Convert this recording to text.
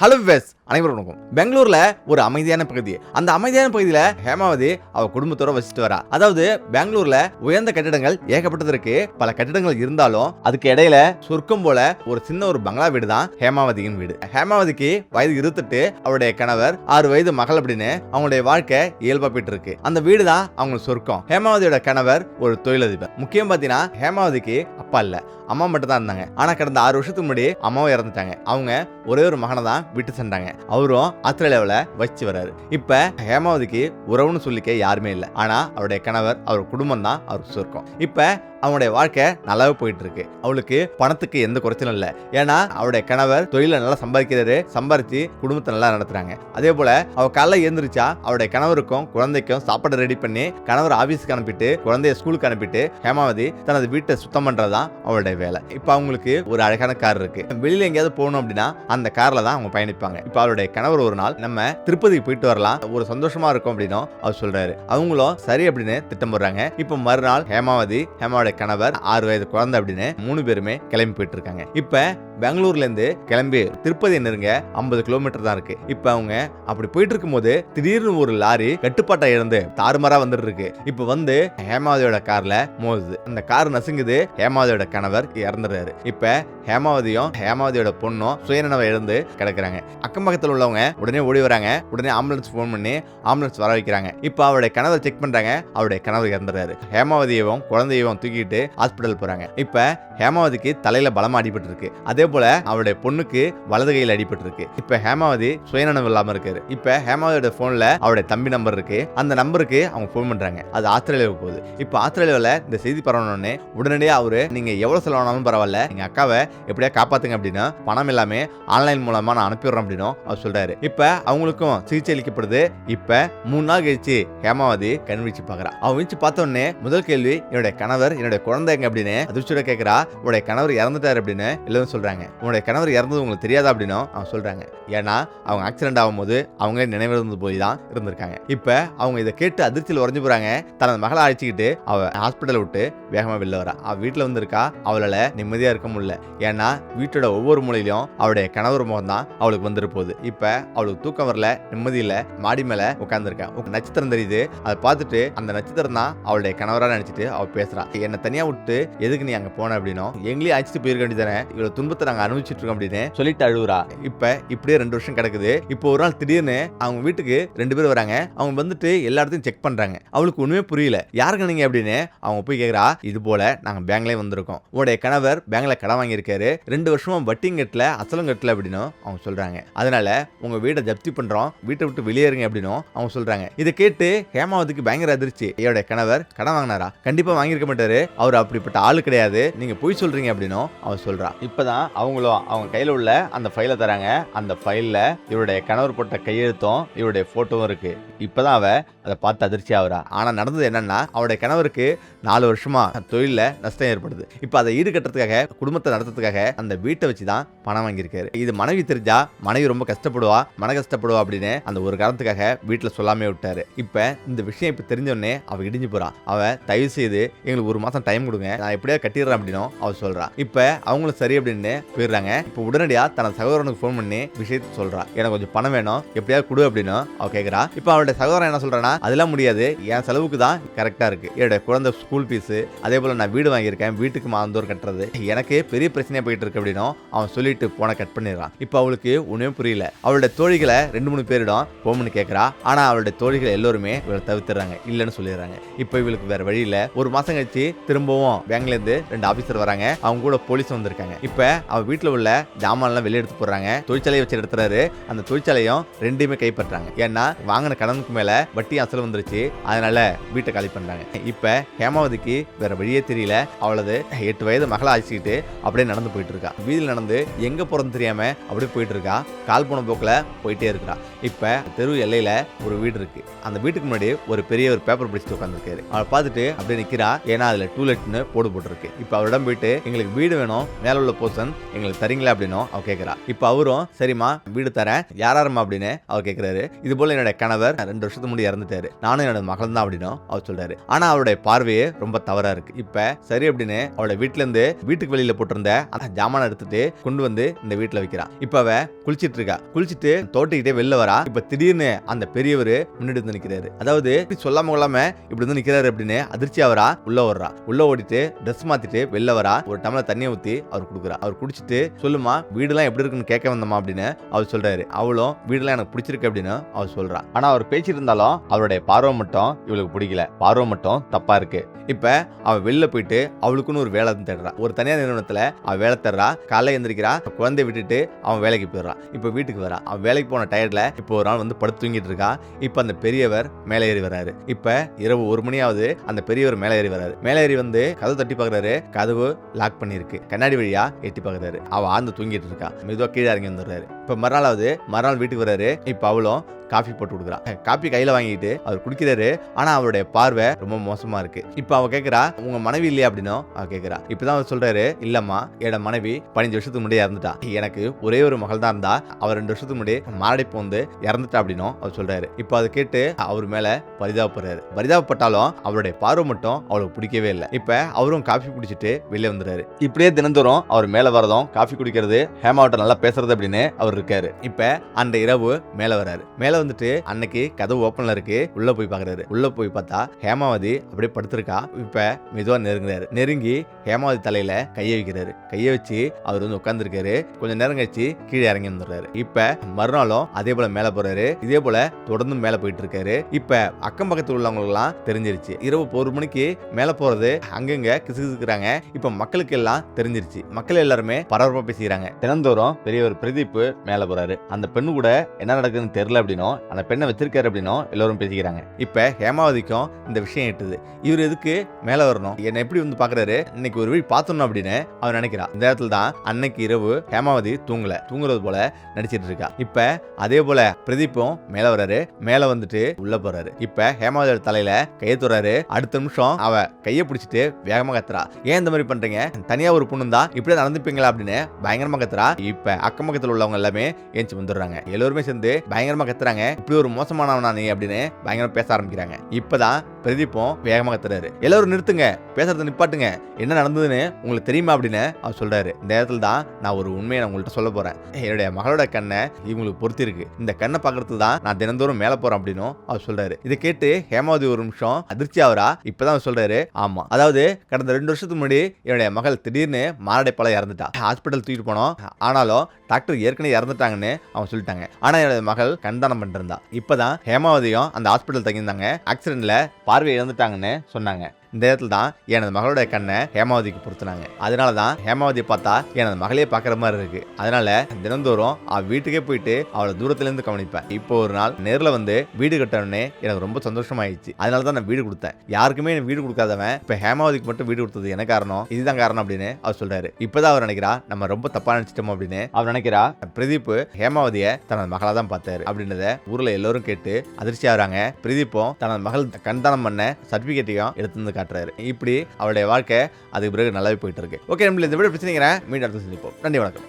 Hello wives, அனைவரும் வணக்கம். பெங்களூர்ல ஒரு அமைதியான பகுதி. அந்த அமைதியான பகுதியில ஹேமாவதி அவ குடும்பத்தோட வசிச்சுட்டு வரா. அதாவது பெங்களூர்ல உயர்ந்த கட்டிடங்கள் ஏகப்பட்டது இருக்கு. பல கட்டிடங்கள் இருந்தாலும் அதுக்கு இடையில சொர்க்கம் போல ஒரு சின்ன ஒரு பங்களா வீடு தான் ஹேமாவதியின் வீடு. ஹேமாவதிக்கு வயது 28, அவருடைய கணவர் 6 வயது மகள் அப்படின்னு அவங்களுடைய வாழ்க்கை இயல்பா போயிட்டு இருக்கு. அந்த வீடு தான் அவங்க சொர்க்கம். ஹேமாவதியோட கணவர் ஒரு தொழிலதிபர். முக்கியம் பாத்தீங்கன்னா ஹேமாவதிக்கு அப்பா இல்ல, அம்மா மட்டும் தான் இருந்தாங்க. ஆனா கடந்த 6 வருஷத்துக்கு முன்னாடி அம்மாவும் இறந்துட்டாங்க. அவங்க ஒரே ஒரு மகனை தான் விட்டு சென்றாங்க. அவரும் ஆஸ்திரேலியாவில் வச்சு வர்றாரு. இப்ப ஹேமாவதிக்கு உறவுன்னு சொல்லிக்க யாருமே இல்லை. ஆனா அவருடைய கணவர், அவர் குடும்பம் தான் அவருக்கு சொர்க்கம். இப்ப அவனுடைய வாழ்க்கை நல்லாவே போயிட்டு இருக்கு. அவளுக்கு பணத்துக்கு எந்த குறைச்சலும் இல்லை. ஏன்னா அவருடைய கணவர் தொழில நல்லா சம்பாதிக்கிறாரு. சம்பாதிச்சு குடும்பத்தை நல்லா நடத்துறாங்க. அதே போல அவ காலைல எழுந்திரிச்சா அவருடைய கணவருக்கும் குழந்தைக்கும் சாப்பாடு ரெடி பண்ணி கணவர் ஆபீஸ்க்கு அனுப்பிட்டு குழந்தைய ஸ்கூலுக்கு அனுப்பிட்டு ஹேமாவதி தனது வீட்டை சுத்தம் பண்றதுதான் அவளுடைய வேலை. இப்ப அவங்களுக்கு ஒரு அழகான கார் இருக்கு. வெளியில எங்கேயாவது போகணும் அப்படின்னா அந்த கார்ல தான் அவங்க பயணிப்பாங்க. இப்ப அவருடைய கணவர் ஒரு நாள் நம்ம திருப்பதிக்கு போயிட்டு வரலாம், ஒரு சந்தோஷமா இருக்கும் அப்படின்னு அவர் சொல்றாரு. அவங்களும் சரி அப்படின்னு திட்டம் போடுறாங்க. இப்ப மறுநாள் ஹேமாவோட கணவர் 6 வயது குழந்தை அப்படின்னு 3 பேருமே கிளம்பி போயிட்டு இருக்காங்க. இப்ப பெங்களூர்ல இருந்து கிளம்பி திருப்பதி நெருங்க 50 கிலோமீட்டர் தான் இருக்கு. இப்ப அவங்க அப்படி போயிட்டு இருக்கும் போது திடீர்னு ஒரு லாரி கட்டுப்பாட்டை இழந்து தாறுமாறா வந்துட்டு இருக்கு. இப்ப வந்து ஹேமாவதியோட கார்ல மோதுது. அந்த கார் நசுங்குது. ஹேமாவதியோட கணவர் இறந்துறாரு. இப்ப ஹேமாவதியோட பொண்ணும் சுயநினைவை இழந்து கிடக்குறாங்க. அக்கம் பக்கத்தில் உள்ளவங்க உடனே ஓடி வராங்க. உடனே ஆம்புலன்ஸ் போன் பண்ணி ஆம்புலன்ஸ் வர வைக்கிறாங்க. இப்ப அவருடைய கணவர் செக் பண்றாங்க. அவருடைய கணவர் இறந்துறாரு. ஹேமாவதியவும் குழந்தையவும் தூக்கிட்டு ஹாஸ்பிட்டல் போறாங்க. இப்ப ஹேமாவதிக்கு தலையில பலமா அடிபட்டு இருக்கு. அதே போல அவருடைய பொண்ணுக்கு வலது கையில் அடிபட்டு இருக்கு. இப்ப ஹேமாவதி சுயநினைவு இல்லாம இருக்காரு. இப்ப ஹேமாவதியோட போன்ல அவருடைய தம்பி நம்பர் இருக்கு. அந்த நம்பருக்கு அவங்க போன் பண்றாங்க. அது ஆஸ்திரேலியாவுக்கு போகுது. இப்ப ஆஸ்திரேலியாவில் இந்த செய்தி பரவணும்னு உடனடியா அவரு நீங்க எவ்வளவு செலவானாலும் பரவாயில்ல, எங்க அக்காவை எப்படியா காப்பாத்துங்க அப்படின்னு பணம் எல்லாமே ஆன்லைன் மூலமா நான் அனுப்பிடுறேன் அப்படின்னு அவர் சொல்றாரு. இப்ப அவங்களுக்கும் சிகிச்சை அளிக்கப்படுது. இப்ப 3 நாள் கழிச்சு ஹேமாவதி கண் வீச்சு பாக்குறா. அவன் வீச்சு பார்த்த உடனே முதல் கேள்வி, என்னுடைய கணவர் என்னுடைய குழந்தைங்க அப்படின்னு அதிர்ச்சியோட கேட்கிறா. உடைய கணவர் இறந்துட்டாரு அப்படின்னு எல்லாரும் சொல்றாங்க. உன்னுடைய கணவர் இறந்தது உங்களுக்கு தெரியாதா அப்படின்னு அவன் சொல்றாங்க. ஏன்னா அவங்க ஆக்சிடென்ட் ஆகும்போது அவங்களே நினைவிழந்து போய் தான் இருந்திருக்காங்க. இப்ப அவங்க இதை கேட்டு அதிர்ச்சியில் உறைஞ்சு போறாங்க. தனது மகளை அழைச்சிக்கிட்டு அவ ஹாஸ்பிட்டலை விட்டு வேகமா வெளில வரா. அவ வீட்டுல வந்து இருக்கா. அவளால நிம்மதியா இருக்க முடியல. ஏன்னா வீட்டோட ஒவ்வொரு மூலையிலும் அவருடைய கணவர் முகம் தான் அவளுக்கு வந்துட்டு போகுது. இப்ப அவளுக்கு தூக்கம் வரல, நிம்மதி இல்ல. மாடி மேல உட்கார்ந்துருக்கா. நட்சத்திரம் தெரியுது. அதை பார்த்துட்டு அந்த நட்சத்திரம் தான் அவளுடைய கணவரா நினைச்சிட்டு அவ பேசுறா. என்ன தனியா விட்டு எதுக்கு நீ அங்க போன அப்படின்னும், எங்களையும் அழைச்சிட்டு போயிருக்க வேண்டியதானே, இவ்வளவு துன்பத்தை நாங்க அனுபவிச்சுட்டு இருக்கோம் அப்படின்னு சொல்லிட்டு அழுவுறா. இப்ப இப்படியே 2 வருஷம் கிடக்குது. இப்போ ஒரு நாள் திடீர்னு அவங்க வீட்டுக்கு 2 பேர் வராங்க. அவங்க வந்துட்டு எல்லா இடத்தையும் செக் பண்றாங்க. அவளுக்கு ஒண்ணுமே புரியல. யாருங்க நீங்க அப்படின்னு அவங்க போய் கேக்குறா. இது போல நாங்க பேங்க்லயே வந்திருக்கோம். உங்களுடைய கணவர் பேங்க்ல கடன் வாங்கியிருக்காரு. 2 வருஷமா வட்டியும் கட்டல, அசலும் கட்டல அப்படின்னு அவங்க சொல்றாங்க. அதனால உங்க வீட்டை ஜப்தி பண்றோம், வீட்டை விட்டு வெளியேறுங்க அப்படின்னு அவங்க சொல்றாங்க. இதை கேட்டு ஹேமாவதிக்கு பயங்கர அதிர்ச்சி. என்னுடைய கணவர் கடன் வாங்கினாரா? கண்டிப்பா வாங்கியிருக்க மாட்டாரு. அவர் அப்படிப்பட்ட ஆளு கிடையாது, நீங்க போய் சொல்றீங்க அப்படின்னு அவன் சொல்றா. இப்பதான் அவங்களும் அவங்க கையில உள்ள அந்த ஃபைலை தராங்க. அந்த ஃபைல்ல இவருடைய கணவர் போட்ட கையெழுத்தும் இவருடைய போட்டோவும் இருக்கு. இப்பதான் அவ அதை பார்த்து அதிர்ச்சி ஆகுறா. ஆனா நடந்தது என்னன்னா, அவருடைய கணவருக்கு 4 வருஷமா தொழில நஷ்டம் ஏற்படுது. இப்ப அதை ஈடுகட்டுறதுக்காக, குடும்பத்தை நடத்துறதுக்காக அந்த வீட்டை வச்சுதான் பணம் வாங்கியிருக்காரு. இது மனைவி தெரிஞ்சா மனைவி ரொம்ப கஷ்டப்படுவா, மன கஷ்டப்படுவா அப்படின்னு அந்த ஒரு காரணத்துக்காக வீட்டுல சொல்லாமே விட்டாரு. இப்ப இந்த விஷயம் இப்ப தெரிஞ்சோடனே அவ இடிஞ்சு போறா. அவ தயவு செய்து எங்களுக்கு 1 மாசம் டைம் கொடுங்க, நான் எப்படியா கட்டிடுறேன் அப்படின்னு அவ சொல்றா. இப்ப அவங்களும் சரி அப்படின்னு போயிடுறாங்க. இப்ப உடனடியா தனது சகோதரனுக்கு போன் பண்ணி விஷயத்தை சொல்றா. எனக்கு கொஞ்சம் பணம் வேணும், எப்படியாவது கொடு அப்படின்னு அவ கேட்கிறா. இப்ப அவருடைய சகோதரன் என்ன சொல்றானா, அதெல்லாம் முடியாது, என் செலவுக்கு தான் கரெக்டா இருக்கு. என்னுடைய குழந்தை ஸ்கூல் ஃபீஸ், அதே போல நான் வீடு வாங்கியிருக்கேன், வீட்டுக்கு மாதந்தோறும் கட்டுறது, எனக்கு பெரிய பிரச்சனையா போயிட்டு இருக்கு அப்படின்னு அவன் சொல்லிட்டு போன கட் பண்ணிடுறான். இப்ப அவளுக்கு ஒண்ணுமே புரியல. அவளுடைய தோழிகளை 2-3 பேரிடம் போன் பண்ணி கேட்கிறா. ஆனா அவளுடைய தோழிகள் எல்லாருமே இவளை தவிர்த்துறாங்க, இல்லன்னு சொல்லிடுறாங்க. இப்ப இவளுக்கு வேற வழி இல்ல. 1 மாசம் கழிச்சு திரும்பவும் பேங்க்ல இருந்து 2 ஆபீசர் வராங்க. அவங்க கூட போலீஸ் வந்திருக்காங்க. இப்ப அவ வீட்டுல உள்ள ஜாமான் எல்லாம் வெளியே எடுத்து போடுறாங்க. தொழிற்சாலையை வச்சு எடுத்துறாரு. அந்த தொழிற்சாலையும் 2யுமே கைப்பற்றாங்க. ஏன்னா வாங்கின கடனுக்கு மேல வட்டி அசல் வந்துருச்சு. அதனால வீட்டை காலி பண்றாங்க. இப்ப ஹேமாவதிக்கு வேற வழியே தெரியல. அவளது 8 வயது மகளை அழைச்சிக்கிட்டு அப்படியே நடந்து போயிட்டு இருக்கா. வீதியில் நடந்து எங்க போறதுன்னு தெரியாம அப்படியே போயிட்டு இருக்கா. கால் போன போக்குல போயிட்டே இருக்கா. இப்ப தெரு எல்லையில ஒரு வீடு இருக்கு. அந்த வீட்டுக்கு முன்னாடி ஒரு பெரிய ஒரு பேப்பர் பிடிச்சிட்டு உட்காந்துருக்காரு. அவளை பார்த்துட்டு அப்படியே நிக்கிறா. ஏன்னா அதுல டூலெட்னு போடு போட்டுருக்கு. இப்ப அவரிடம் போயிட்டு எங்களுக்கு வீடு வேணும், மேல உள்ள போர்ஷன் எங்களுக்கு தரீங்களா அப்படின்னு அவ கேட்கிறா. இப்ப அவரும் சரிம்மா வீடு தரேன், யாராருமா அப்படின்னு அவர் கேட்கிறாரு. இது போல என்னோட கணவர் 2 வருஷத்துக்கு முன்னாடி இறந்துட்டாரு. கொடுத்தாரு, நானும் என்னோட மகள் தான் அப்படின்னு அவர் சொல்றாரு. ஆனா அவருடைய பார்வையே ரொம்ப தவறா இருக்கு. இப்ப சரி அப்படின்னு அவளோட வீட்டுல இருந்து வீட்டுக்கு வெளியில போட்டிருந்த அந்த ஜாமான எடுத்துட்டு கொண்டு வந்து இந்த வீட்டுல வைக்கிறான். இப்ப அவ குளிச்சிட்டு இருக்கா. குளிச்சுட்டு தோட்டிக்கிட்டே வெளில வரா. இப்ப திடீர்னு அந்த பெரியவர் முன்னாடி வந்து நிக்கிறாரு. அதாவது சொல்லாம கொள்ளாம இப்படி வந்து நிக்கிறாரு அப்படின்னு அதிர்ச்சி அவரா உள்ள வர்றா. உள்ள ஓடிட்டு ட்ரெஸ் மாத்திட்டு வெளில வரா. ஒரு டம்ளர் தண்ணியை ஊத்தி அவர் கொடுக்குறா. அவர் குடிச்சிட்டு சொல்லுமா வீடுலாம் எப்படி இருக்குன்னு கேட்க வந்தமா அப்படின்னு அவர் சொல்றாரு. அவளும் வீடுலாம் எனக்கு பிடிச்சிருக்கு அப்படின்னு அவர் சொல்றா. ஆனா அவர் பேசிட்டு இருந்தாலும் அவருடைய பார்வை மட்டும் இவளுக்கு பிடிக்கல. பார்வை மட்டும் தப்பா இருக்கு. இப்ப அவ வெளில போயிட்டு அவளுக்குன்னு ஒரு வேலை தேடுறா. ஒரு தனியார் நிறுவனத்துல அவ வேலை தேடுறா. காலைல எந்திரிக்கிறா, குழந்தைய விட்டுட்டு அவன் வேலைக்கு போயிடுறான். இப்ப வீட்டுக்கு வரா. அவன் வேலைக்கு போன டயர்ட்ல இப்போ ஒரு நாள் வந்து படுத்து தூங்கிட்டு இருக்கா. இப்ப அந்த பெரியவர் மேலே ஏறி வராரு. இப்ப இரவு 1 மணியாவது அந்த பெரியவர் மேலே ஏறி வராரு. மேலே ஏறி வந்து கதவு தட்டி பாக்குறாரு. கதவு லாக் பண்ணிருக்கு. கண்ணாடி வழியா எட்டி பாக்குறாரு. அவ ஆழ்ந்து தூங்கிட்டு இருக்கா. மெதுவா கீழே இறங்கி வந்துடுறாரு. இப்ப மறுநாள் வீட்டுக்கு வராரு. இப்ப அவளும் காஃபி போட்டு கொடுக்குறா. காஃபி கையில வாங்கிட்டு அவர் குடிக்கிறாரு. ஆனா அவருடைய பார்வை ரொம்ப மோசமா இருக்கு. இப்ப அவ கேக்குறா, உங்க மனைவி இல்லையா அப்படின்னு அவ கேக்குறா. இப்பதான் அவர் சொல்றாரு, இல்லம்மா என்னோட மனைவி 15 வருஷத்துக்கு முன்னாடி இறந்துட்டா. எனக்கு ஒரே ஒரு மகள் தான் இருந்தா. அவர் 2 வருஷத்துக்கு முன்னாடி மாரடைப்பு வந்து இறந்துட்டா அப்படின்னு அவர் சொல்றாரு. இப்ப அதை கேட்டு அவர் மேல பரிதாபப்படுறாரு. பரிதாபப்பட்டாலும் அவருடைய பார்வை மட்டும் அவளுக்கு பிடிக்கவே இல்லை. இப்ப அவரும் காஃபி குடிச்சிட்டு வெளியே வந்துறாரு. இப்படியே தினந்தோறும் அவர் மேல வரதும் காஃபி குடிக்கிறது, ஹேமாவிட்ட நல்லா பேசுறது அப்படின்னு அவர் இருக்காரு. இப்ப அந்த இரவு மேல வராரு. மேல வந்துட்டு அன்னைக்கு கதவு ஓப்பன்ல இருக்கு. உள்ள போய் பாக்குறாரு. உள்ள போய் பார்த்தா ஹேமாவதி அப்படியே படுத்திருக்கா. இப்ப மெதுவா நெருங்குறாரு. நெருங்கி ஹேமாவதி தலையில கையை வைக்கிறாரு. கையை வச்சு அவர் வந்து உட்கார்ந்துருக்காரு. கொஞ்சம் நேரம் கழிச்சு கீழே இறங்கி வந்துடுறாரு. இப்ப மறுநாளும் அதே போல மேல போறாரு. இதே போல தொடர்ந்து மேல போயிட்டு இருக்காரு. இப்ப அக்கம் பக்கத்துல உள்ளவங்களுக்கு எல்லாம் தெரிஞ்சிருச்சு. இரவு 1 மணிக்கு மேல போறது அங்கங்க கிசுகிசுக்கிறாங்க. இப்ப மக்களுக்கு எல்லாம் தெரிஞ்சிருச்சு. மக்கள் எல்லாருமே பரபரப்பா பேசிக்கிறாங்க. தினந்தோறும் பெரியவர் பிரதீப் மேல போறாரு. அந்த பெண்ணு கூட என்ன நடக்குதுன்னு தெரியல அப்படின்னு அந்த பெண்ணை வச்சிருக்காரு அப்படின்னு எல்லாரும் பேசிக்கிறாங்க. இப்ப ஹேமாவதிக்கும் இந்த விஷயம் எட்டுது. இவர் எதுக்கு மேல வரணும், என்ன எப்படி வந்து பாக்குறாரு, இன்னைக்கு ஒரு வீடு பார்த்தோம் அப்படின்னு அவர் நினைக்கிறா. இந்த இடத்துல தான் அன்னைக்கு இரவு ஹேமாவதி தூங்குறது போல நடிச்சிட்டு இருக்கா. இப்ப அதே போல பிரதீப்பும் மேல வராரு. மேல வந்துட்டு உள்ள போறாரு. இப்ப ஹேமாவதியோட தலையில கையை தொறாரு. அடுத்த நிமிஷம் அவ கையை பிடிச்சிட்டு வேகமா கத்துறா. ஏன் இந்த மாதிரி பண்றீங்க, தனியா ஒரு பொண்ணு தான் இப்படியே நடந்துப்பீங்களா அப்படின்னு பயங்கரமா கத்துறா. இப்ப அக்கம் பக்கத்துல உள்ளவங்க எல்லாமே ஏஞ்சி வந்துடுறாங்க. எல்லாருமே சேர்ந்து பயங்கரமா கத்துறாங்க. இப்படி ஒரு மோசமானவனா நீ அப்படின்னு பயங்கரமா பேச ஆரம்பிக்கிறாங்க. இப்பதான் பிரதீப்பும் வேகமா கத்துறாரு. எல்லாரும் நிறுத்துங்க, பேசுறத நிப்பாட்டுங்க, என்ன நடந்ததுன்னு உங்களுக்கு தெரியுமா அப்படின்னு அவர் சொல்றாரு. இந்த இடத்துல தான் நான் ஒரு உண்மையை நான் உங்கள்கிட்ட சொல்ல போறேன். என்னுடைய மகளோட கண்ணை இவங்களுக்கு பொறுத்தி இருக்கு. இந்த கண்ணை பாக்குறதுக்கு தான் நான் தினந்தோறும் மேல போறேன் அப்படின்னு அவர் சொல்றாரு. இதை கேட்டு ஹேமாவதி ஒரு நிமிஷம் அதிர்ச்சி ஆவரா. இப்பதான் அவர் சொல்றாரு, ஆமா, அதாவது கடந்த 2 வருஷத்துக்கு முன்னாடி என்னுடைய மகள் திடீர்னு மாரடைப்பால இறந்துட்டா. ஹாஸ்பிட்டல் தூக்கிட்டு போனோம். ஆனாலும் டாக்டர் ஏற்கனவே இறந்துட்டாங்கன்னு அவங்க சொல்லிட்டாங்க. ஆனா என்னுடைய மகள் கண்தானம் பண்ணிருந்தா. இப்பதான் ஹேமாவதியும் அந்த ஹாஸ்பிட்டல் தங்கியிருந்தாங்க. ஆக்சிடென்ட்ல பார்வை இழந்துட்டாங்கன்னு சொன்னாங்க. இந்த இடத்துல தான் எனது மகளோட கண்ணை ஹேமாவதிக்கு பொறுத்துனாங்க. அதனால தான் ஹேமாவதியை பார்த்தா எனது மகளே பார்க்குற மாதிரி இருக்கு. அதனால தினந்தோறும் வீட்டுக்கே போயிட்டு அவளை தூரத்துலேருந்து கவனிப்பேன். இப்போ ஒரு நாள் நேரில் வந்து வீடு கட்டணுன்னே எனக்கு ரொம்ப சந்தோஷமாயிடுச்சு. அதனால தான் நான் வீடு கொடுத்தேன். யாருக்குமே வீடு கொடுக்காதவன் இப்போ ஹேமாவதிக்கு மட்டும் வீடு கொடுத்தது என்ன காரணம், இதுதான் காரணம் அப்படின்னு அவர் சொல்றாரு. இப்போதான் அவர் நினைக்கிறா நம்ம ரொம்ப தப்பா நினைச்சிட்டோம் அப்படின்னு அவர் நினைக்கிறா. பிரதீப் ஹேமாவதியை தனது மகளா தான் பார்த்தாரு அப்படின்றத ஊர்ல எல்லாரும் கேட்டு அதிர்ச்சி ஆகுறாங்க. பிரதீப்பும் தனது மகள் கண்தானம் பண்ண சர்டிபிகேட்டையும் எடுத்து காட்டுறாரு. இப்படி அவருடைய வாழ்க்கை அதுக்கு பிறகு நல்லாவே போயிட்டு இருக்கு. ஓகே, நம்மள இந்த வீடியோ பிரச்சனைங்கிறேன். மீண்டும் அடுத்து சந்திப்போம். நன்றி, வணக்கம்.